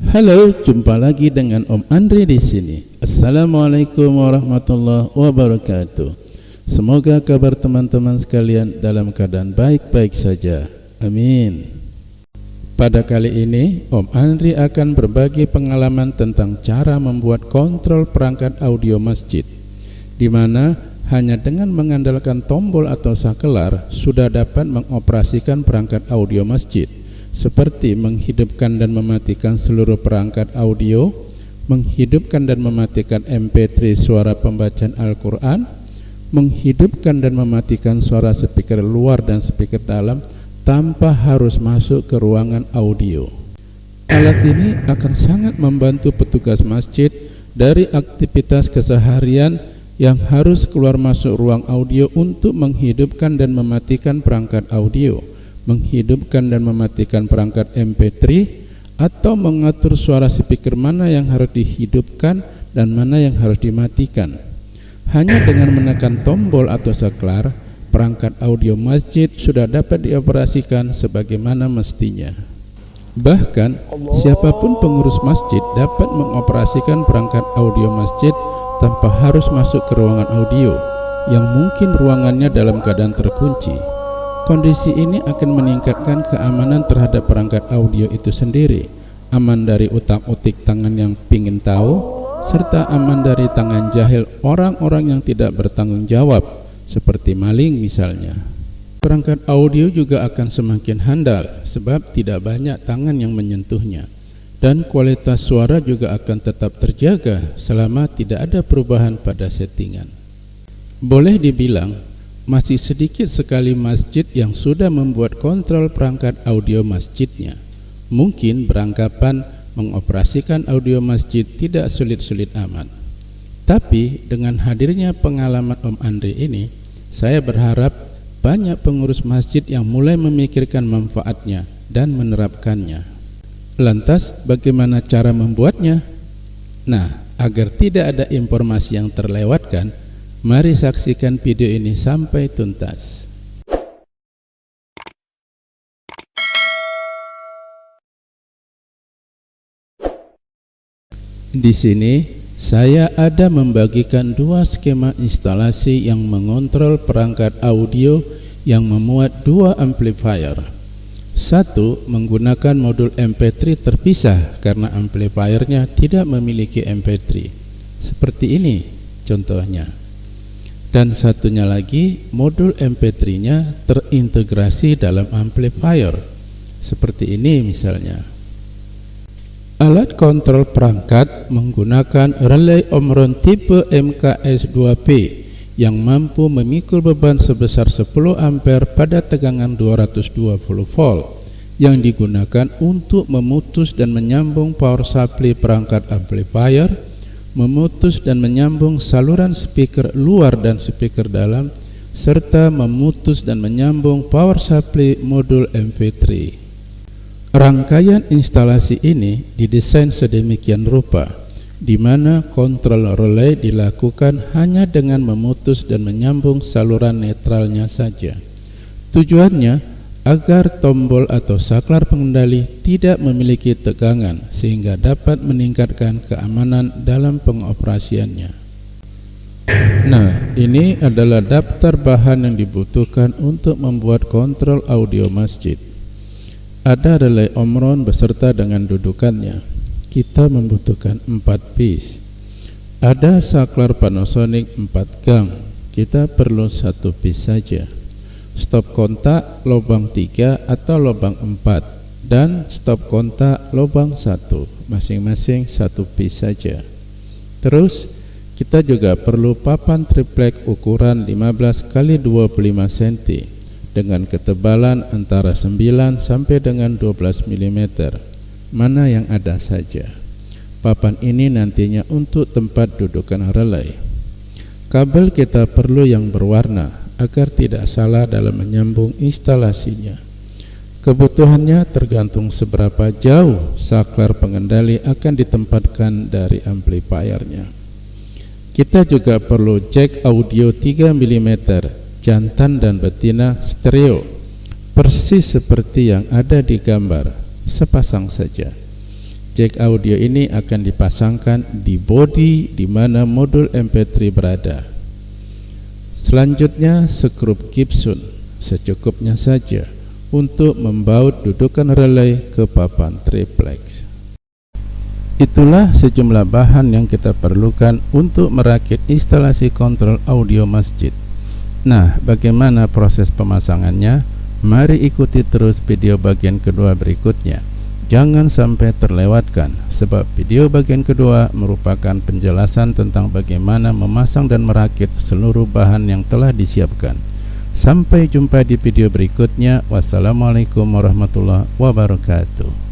Halo, jumpa lagi dengan Om Andri di sini. Assalamualaikum warahmatullahi wabarakatuh. Semoga kabar teman-teman sekalian dalam keadaan baik-baik saja. Amin. Pada kali ini, Om Andri akan berbagi pengalaman tentang cara membuat kontrol perangkat audio masjid, di mana hanya dengan mengandalkan tombol atau sakelar sudah dapat mengoperasikan perangkat audio masjid, seperti menghidupkan dan mematikan seluruh perangkat audio, menghidupkan dan mematikan MP3 suara pembacaan Al-Quran, menghidupkan dan mematikan suara speaker luar dan speaker dalam tanpa harus masuk ke ruangan audio. Alat ini akan sangat membantu petugas masjid dari aktivitas keseharian yang harus keluar masuk ruang audio untuk menghidupkan dan mematikan perangkat audio, menghidupkan dan mematikan perangkat MP3, atau mengatur suara speaker mana yang harus dihidupkan dan mana yang harus dimatikan. Hanya dengan menekan tombol atau saklar, perangkat audio masjid sudah dapat dioperasikan sebagaimana mestinya. Bahkan, siapapun pengurus masjid dapat mengoperasikan perangkat audio masjid tanpa harus masuk ke ruangan audio, yang mungkin ruangannya dalam keadaan terkunci. Kondisi ini akan meningkatkan keamanan terhadap perangkat audio itu sendiri, aman dari utak-utik tangan yang pingin tahu, serta aman dari tangan jahil orang-orang yang tidak bertanggung jawab, seperti maling misalnya. Perangkat audio juga akan semakin handal sebab tidak banyak tangan yang menyentuhnya, dan kualitas suara juga akan tetap terjaga selama tidak ada perubahan pada settingan. Boleh dibilang, masih sedikit sekali masjid yang sudah membuat kontrol perangkat audio masjidnya. Mungkin beranggapan mengoperasikan audio masjid tidak sulit-sulit amat. Tapi dengan hadirnya pengalaman Om Andri ini, saya berharap banyak pengurus masjid yang mulai memikirkan manfaatnya dan menerapkannya. Lantas bagaimana cara membuatnya? Nah, agar tidak ada informasi yang terlewatkan, mari saksikan video ini sampai tuntas. Di sini saya ada membagikan dua skema instalasi yang mengontrol perangkat audio yang memuat dua amplifier. Satu menggunakan modul MP3 terpisah karena amplifiernya tidak memiliki MP3. Seperti ini contohnya. Dan satunya lagi, modul MP3-nya terintegrasi dalam amplifier. Seperti ini misalnya. Alat kontrol perangkat menggunakan relay Omron tipe MKS2P yang mampu memikul beban sebesar 10 ampere pada tegangan 220 volt yang digunakan untuk memutus dan menyambung power supply perangkat amplifier, memutus dan menyambung saluran speaker luar dan speaker dalam, serta memutus dan menyambung power supply modul MP3. Rangkaian instalasi ini didesain sedemikian rupa, di mana kontrol relay dilakukan hanya dengan memutus dan menyambung saluran netralnya saja. Tujuannya agar tombol atau saklar pengendali tidak memiliki tegangan sehingga dapat meningkatkan keamanan dalam pengoperasiannya. Nah, ini adalah daftar bahan yang dibutuhkan untuk membuat kontrol audio masjid. Ada relay Omron beserta dengan dudukannya. Kita membutuhkan 4 piece. Ada saklar Panasonic 4 gang. Kita perlu 1 piece saja. Stop kontak lubang 3 atau lubang 4 dan stop kontak lubang 1, masing-masing 1 piece saja. Terus kita juga perlu papan triplek ukuran 15 x 25 cm dengan ketebalan antara 9 sampai dengan 12 mm, mana yang ada saja. Papan ini nantinya untuk tempat dudukan relay. Kabel kita perlu yang berwarna agar tidak salah dalam menyambung instalasinya. Kebutuhannya tergantung seberapa jauh saklar pengendali akan ditempatkan dari amplifiernya. Kita juga perlu jack audio 3 mm jantan dan betina stereo, persis seperti yang ada di gambar, sepasang saja. jack audio ini akan dipasangkan di bodi di mana modul MP3 berada. Selanjutnya, skrup Gibson secukupnya saja untuk membaut dudukan relay ke papan triplex. Itulah sejumlah bahan yang kita perlukan untuk merakit instalasi kontrol audio masjid. Nah, bagaimana proses pemasangannya? Mari ikuti terus video bagian kedua berikutnya. Jangan sampai terlewatkan, sebab video bagian kedua merupakan penjelasan tentang bagaimana memasang dan merakit seluruh bahan yang telah disiapkan. Sampai jumpa di video berikutnya. Wassalamualaikum warahmatullahi wabarakatuh.